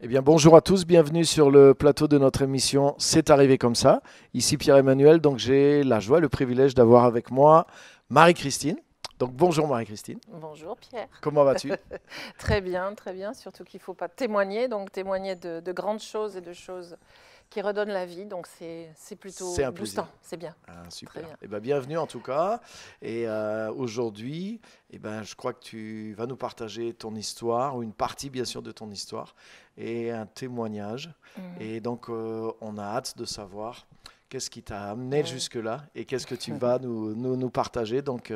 Eh bien, bonjour à tous, bienvenue sur le plateau de notre émission C'est arrivé comme ça. Ici Pierre-Emmanuel, donc j'ai la joie, le privilège d'avoir avec moi Marie-Christine. Donc bonjour Marie-Christine, Bonjour Pierre. comment vas-tu? Très bien, surtout qu'il ne faut pas témoigner, donc témoigner de grandes choses et de choses qui redonnent la vie, donc c'est C'est plutôt un plaisir. boostant, c'est bien, Ah, très super. bien. Eh bien, bienvenue en tout cas. Et aujourd'hui, eh ben, je crois que tu vas nous partager ton histoire, ou une partie bien sûr de ton histoire, et un témoignage. Mhm. Et donc, on a hâte de savoir qu'est-ce qui t'a amené Ouais. jusque-là et qu'est-ce que tu vas nous partager. Donc,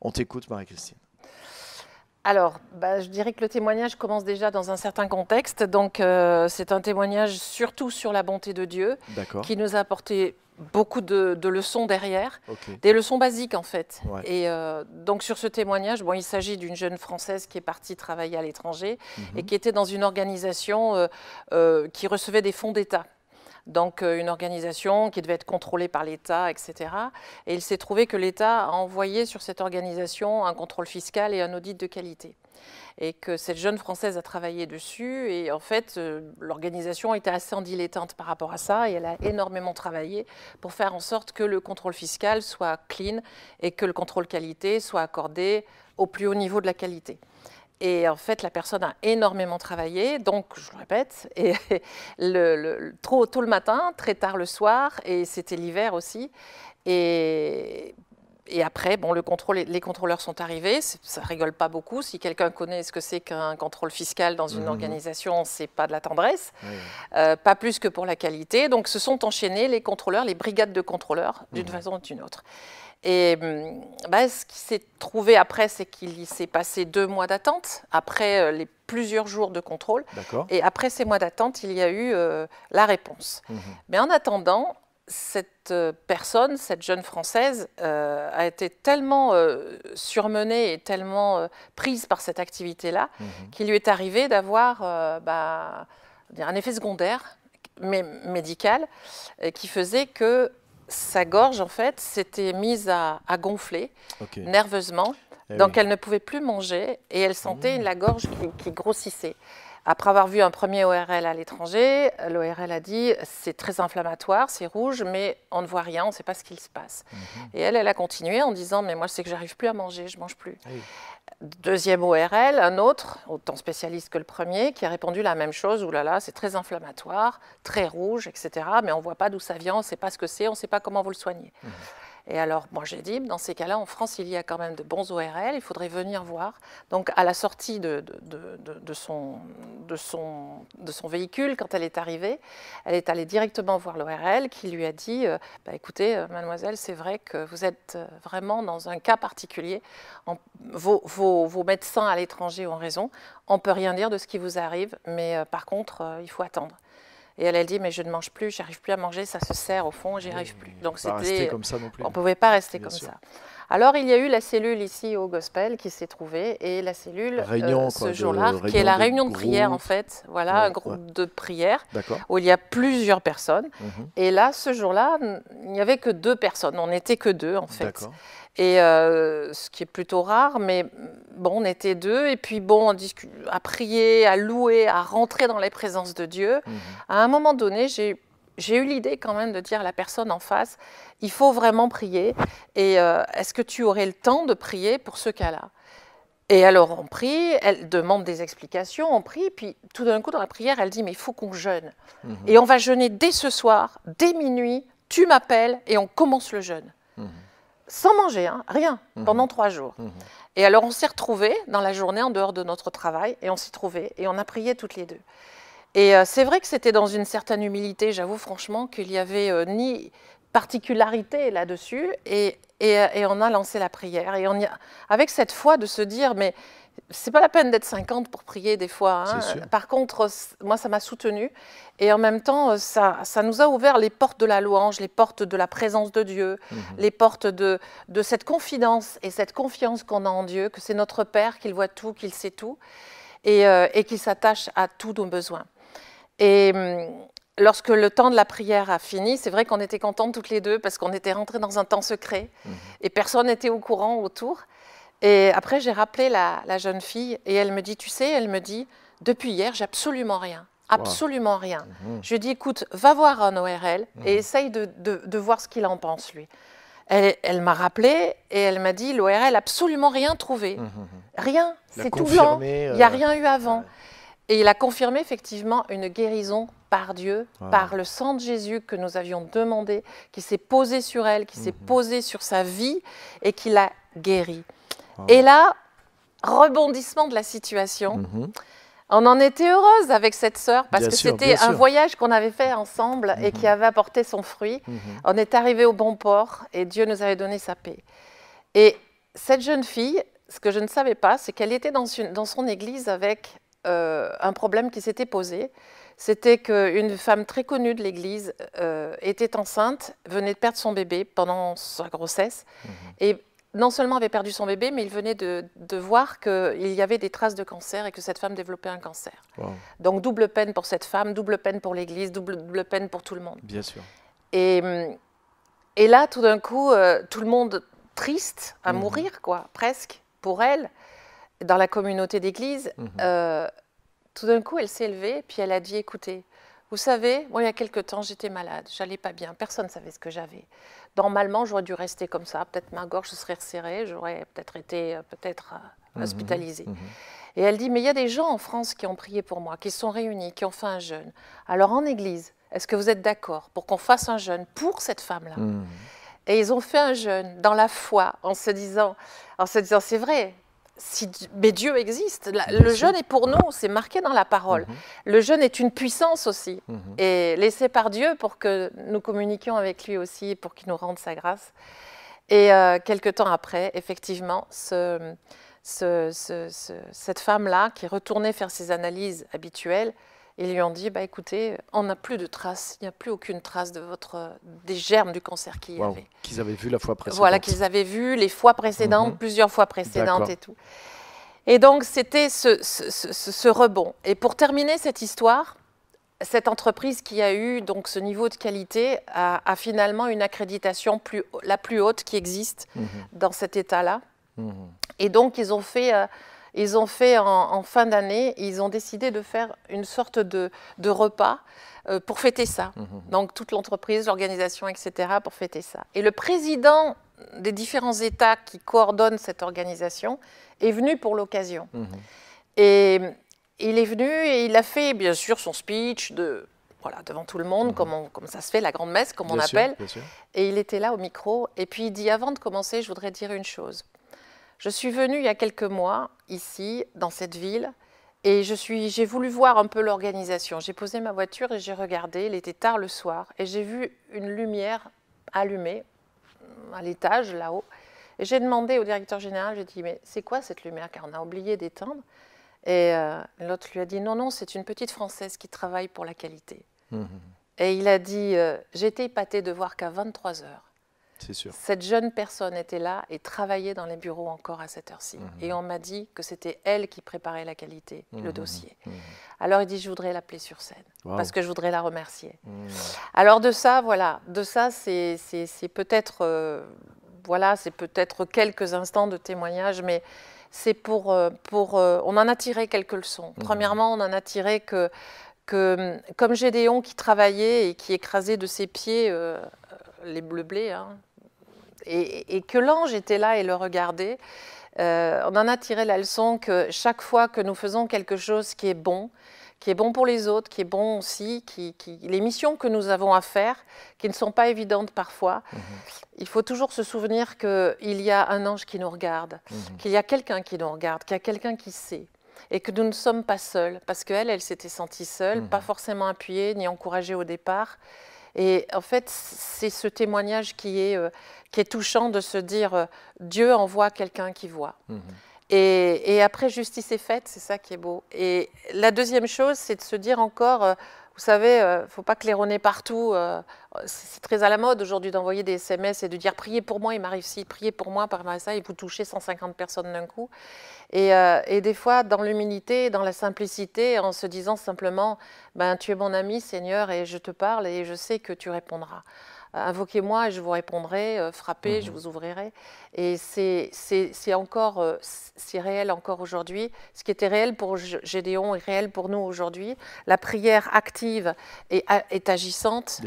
on t'écoute, Marie-Christine. Alors, je dirais que le témoignage commence déjà dans un certain contexte, donc c'est un témoignage surtout sur la bonté de Dieu, D'accord. qui nous a apporté beaucoup de leçons derrière, Ok. des leçons basiques en fait. Ouais. Et donc sur ce témoignage, bon, il s'agit d'une jeune Française qui est partie travailler à l'étranger et Mhm. qui était dans une organisation qui recevait des fonds d'État. Donc une organisation qui devait être contrôlée par l'État, etc. Et il s'est trouvé que l'État a envoyé sur cette organisation un contrôle fiscal et un audit de qualité. Et que cette jeune Française a travaillé dessus. Et en fait, l'organisation était assez en dilettante par rapport à ça. Et elle a énormément travaillé pour faire en sorte que le contrôle fiscal soit clean et que le contrôle qualité soit accordé au plus haut niveau de la qualité. Et en fait, la personne a énormément travaillé, donc je le répète, et trop tôt le matin, très tard le soir, et c'était l'hiver aussi. Et, et après, bon, les contrôleurs sont arrivés, ça rigole pas beaucoup. Si quelqu'un connaît ce que c'est qu'un contrôle fiscal dans une Mhm. organisation, c'est pas de la tendresse, Ouais, ouais. pas plus que pour la qualité. Donc se sont enchaînés les contrôleurs, les brigades de contrôleurs, d'une Mhm. façon ou d'une autre. Et ce qui s'est trouvé après, c'est qu'il s'est passé 2 mois d'attente, après les plusieurs jours de contrôle. D'accord. Et après ces mois d'attente, il y a eu la réponse. Mhm. Mais en attendant, cette personne, cette jeune Française, a été tellement surmenée et tellement prise par cette activité-là Mhm. qu'il lui est arrivé d'avoir un effet secondaire médical qui faisait que sa gorge, en fait, s'était mise à gonfler Ok. nerveusement. Eh oui. Donc, elle ne pouvait plus manger et elle sentait Mhm. la gorge qui grossissait. Après avoir vu un premier ORL à l'étranger, l'ORL a dit c'est très inflammatoire, c'est rouge, mais on ne voit rien, on ne sait pas ce qu'il se passe. Mhm. Et elle a continué en disant mais moi c'est que j'arrive plus à manger, je mange plus. Eh oui. Deuxième ORL, un autre, autant spécialiste que le premier, qui a répondu la même chose. Ouh là là, c'est très inflammatoire, très rouge, etc. Mais on ne voit pas d'où ça vient, on ne sait pas ce que c'est, on ne sait pas comment vous le soignez. Mhm. Et alors, moi j'ai dit, dans ces cas-là, en France, il y a quand même de bons ORL, il faudrait venir voir. Donc, à la sortie de son véhicule, quand elle est arrivée, elle est allée directement voir l'ORL qui lui a dit, écoutez, mademoiselle, c'est vrai que vous êtes vraiment dans un cas particulier. Vos médecins à l'étranger ont raison, on ne peut rien dire de ce qui vous arrive, mais par contre, il faut attendre. Et elle dit, mais je ne mange plus, j'arrive plus à manger, ça se serre au fond, j'y arrive plus. Donc Pas rester comme ça non plus. on ne pouvait pas rester Bien comme sûr. ça. Alors il y a eu la cellule ici au Gospel qui s'est trouvée et la cellule Réunion ce quoi, jour-là, qui est réunion la de réunion de prière en groupe. fait, voilà, un Ouais, ouais. groupe de prière D'accord. où il y a plusieurs personnes. Mhm. Et là, ce jour-là, il n'y avait que 2 personnes, on n'était que 2 en fait. D'accord. Et ce qui est plutôt rare, mais bon, on était 2, et puis bon, à prier, à louer, à rentrer dans les présences de Dieu. Mhm. À un moment donné, j'ai eu l'idée quand même de dire à la personne en face, il faut vraiment prier, et est-ce que tu aurais le temps de prier pour ce cas-là? Et alors on prie, elle demande des explications, on prie, puis tout d'un coup dans la prière, elle dit, mais il faut qu'on jeûne. Mhm. Et on va jeûner dès ce soir, dès minuit, tu m'appelles et on commence le jeûne. Mhm. Sans manger, hein, rien, Mhm. pendant 3 jours. Mhm. Et alors on s'est retrouvés dans la journée en dehors de notre travail, et on s'est trouvés, et on a prié toutes les 2. Et c'est vrai que c'était dans une certaine humilité, j'avoue franchement qu'il n'y avait ni particularité là-dessus, et on a lancé la prière. Et avec cette foi de se dire, mais c'est pas la peine d'être 50 pour prier des fois. C'est Hein. sûr. Par contre, moi, ça m'a soutenue. Et en même temps, ça nous a ouvert les portes de la louange, les portes de la présence de Dieu, Mhm. les portes de cette confidence et cette confiance qu'on a en Dieu, que c'est notre Père, qu'il voit tout, qu'il sait tout, et qu'il s'attache à tous nos besoins. Et lorsque le temps de la prière a fini, c'est vrai qu'on était contentes toutes les 2 parce qu'on était rentrées dans un temps secret Mhm. et personne n'était au courant autour. Et après, j'ai rappelé la jeune fille et elle me dit, tu sais, elle me dit, depuis hier, j'ai absolument rien. absolument rien. Je lui ai dit, écoute, va voir un ORL et essaye de voir ce qu'il en pense, lui. Elle m'a rappelé et elle m'a dit, l'ORL, absolument rien trouvé. Rien, c'est tout blanc, il n'y a rien eu avant. Ouais. Et il a confirmé effectivement une guérison par Dieu, par le sang de Jésus que nous avions demandé, qui s'est posé sur elle, qui s'est posé sur sa vie et qui l'a guérie. Et là, rebondissement de la situation. On en était heureuse avec cette sœur parce que c'était un voyage qu'on avait fait ensemble et qui avait apporté son fruit. On est arrivé au bon port et Dieu nous avait donné sa paix. Et cette jeune fille, ce que je ne savais pas, c'est qu'elle était dans son église avec un problème qui s'était posé. C'était qu'une femme très connue de l'église était enceinte, venait de perdre son bébé pendant sa grossesse et non seulement avait perdu son bébé, mais il venait de voir qu'il y avait des traces de cancer et que cette femme développait un cancer. Donc double peine pour cette femme, double peine pour l'église, double peine pour tout le monde. Bien sûr. Et là, tout d'un coup, tout le monde triste à mourir, quoi, presque, pour elle, dans la communauté d'église. Tout d'un coup, elle s'est levée, puis elle a dit, écoutez, vous savez, moi, il y a quelque temps, j'étais malade, j'allais pas bien, personne ne savait ce que j'avais. Normalement, j'aurais dû rester comme ça, peut-être ma gorge se serait resserrée, j'aurais peut-être été hospitalisée. Et elle dit, mais il y a des gens en France qui ont prié pour moi, qui se sont réunis, qui ont fait un jeûne. Alors en église, est-ce que vous êtes d'accord pour qu'on fasse un jeûne pour cette femme-là? Et ils ont fait un jeûne dans la foi, en se disant c'est vrai, mais Dieu existe. Le jeûne est pour nous, c'est marqué dans la parole. Le jeûne est une puissance aussi, et laissé par Dieu pour que nous communiquions avec lui aussi, pour qu'il nous rende sa grâce. Et quelque temps après, effectivement, cette femme-là, qui retournait faire ses analyses habituelles, ils lui ont dit, bah, écoutez, on n'a plus de traces, il n'y a plus aucune trace des germes du cancer qu'il y avait. Qu'ils avaient vu la fois précédente. Voilà, qu'ils avaient vu les fois précédentes, plusieurs fois précédentes et tout. Et donc, c'était ce rebond. Et pour terminer cette histoire, cette entreprise qui a eu donc ce niveau de qualité a finalement une accréditation la plus haute qui existe dans cet état-là. Et donc, ils ont fait en fin d'année, ils ont décidé de faire une sorte de repas pour fêter ça. Donc toute l'entreprise, l'organisation, etc. pour fêter ça. Et le président des différents États qui coordonnent cette organisation est venu pour l'occasion. Et il est venu et il a fait bien sûr son speech devant tout le monde, comme ça se fait, la grande messe, comme on appelle. Et il était là au micro et puis il dit, avant de commencer, je voudrais dire une chose. Je suis venue il y a quelques mois, ici, dans cette ville, et j'ai voulu voir un peu l'organisation. J'ai posé ma voiture et j'ai regardé, il était tard le soir, et j'ai vu une lumière allumée à l'étage, là-haut. Et j'ai demandé au directeur général, j'ai dit, mais c'est quoi cette lumière, car on a oublié d'éteindre. Et l'autre lui a dit, non, non, c'est une petite Française qui travaille pour la qualité. Et il a dit, j'ai été épatée de voir qu'à 23 heures, cette jeune personne était là et travaillait dans les bureaux encore à cette heure-ci. Et on m'a dit que c'était elle qui préparait la qualité, le dossier. Alors il dit, je voudrais l'appeler sur scène, parce que je voudrais la remercier. Alors de ça, voilà, c'est peut-être c'est peut-être quelques instants de témoignage, mais c'est on en a tiré quelques leçons. Premièrement, on en a tiré que comme Gédéon qui travaillait et qui écrasait de ses pieds le blé, et que l'ange était là et le regardait, on en a tiré la leçon que chaque fois que nous faisons quelque chose qui est bon pour les autres, qui est bon aussi, les missions que nous avons à faire, qui ne sont pas évidentes parfois, il faut toujours se souvenir qu'il y a un ange qui nous regarde, qu'il y a quelqu'un qui nous regarde, qu'il y a quelqu'un qui sait. Et que nous ne sommes pas seuls, parce qu'elle s'était sentie seule, pas forcément appuyée ni encouragée au départ. Et en fait, c'est ce témoignage qui est touchant de se dire Dieu envoie quelqu'un qui voit. Et après, justice est faite, c'est ça qui est beau. Et la deuxième chose, c'est de se dire encore, vous savez, il ne faut pas claironner partout. C'est très à la mode aujourd'hui d'envoyer des SMS et de dire priez pour moi, il m'arrive ci, priez pour moi, par ça, et vous touchez 150 personnes d'un coup. Et des fois, dans l'humilité, dans la simplicité, en se disant simplement, tu es mon ami, Seigneur, et je te parle et je sais que tu répondras. invoquez-moi et je vous répondrai, frappez, je vous ouvrirai. Et c'est réel encore aujourd'hui. Ce qui était réel pour Gédéon est réel pour nous aujourd'hui. La prière active est agissante.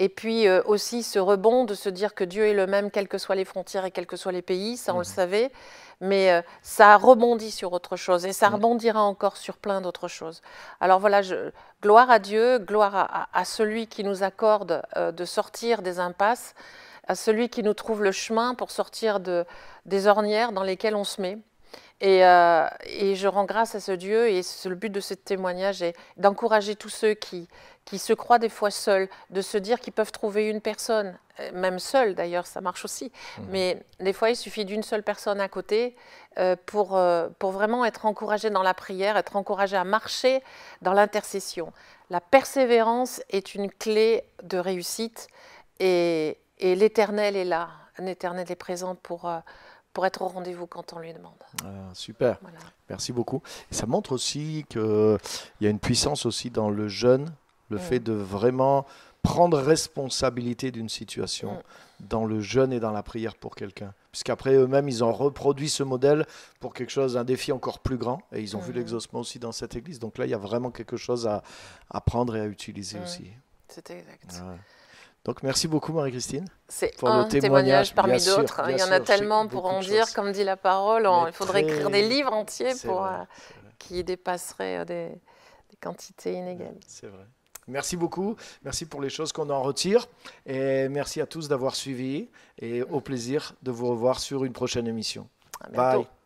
Et puis aussi ce rebond de se dire que Dieu est le même, quelles que soient les frontières et quels que soient les pays, ça on le savait, mais ça rebondit sur autre chose et ça rebondira encore sur plein d'autres choses. Alors voilà, gloire à Dieu, gloire à celui qui nous accorde de sortir des impasses, à celui qui nous trouve le chemin pour sortir des ornières dans lesquelles on se met. Et je rends grâce à ce Dieu et le but de ce témoignage est d'encourager tous ceux qui se croient des fois seuls, de se dire qu'ils peuvent trouver une personne, même seule d'ailleurs, ça marche aussi, mais des fois il suffit d'une seule personne à côté pour vraiment être encouragé dans la prière, être encouragé à marcher dans l'intercession. La persévérance est une clé de réussite et l'Éternel est là, l'Éternel est présent pour être au rendez-vous quand on lui demande. Super, voilà. Merci beaucoup. Et ça montre aussi qu'il y a une puissance aussi dans le jeûne, le fait de vraiment prendre responsabilité d'une situation dans le jeûne et dans la prière pour quelqu'un. Puisqu'après eux-mêmes, ils ont reproduit ce modèle pour quelque chose, un défi encore plus grand. Et ils ont vu l'exaucement aussi dans cette église. Donc là, il y a vraiment quelque chose à prendre et à utiliser aussi. C'est exact. Ouais. Donc, merci beaucoup, Marie-Christine. C'est un témoignage parmi d'autres. Il y en a tellement pour en dire, comme dit la parole. Il faudrait écrire des livres entiers qui dépasseraient des quantités inégales. C'est vrai. Merci beaucoup. Merci pour les choses qu'on en retire. Et merci à tous d'avoir suivi. Et au plaisir de vous revoir sur une prochaine émission. À bientôt. Bye.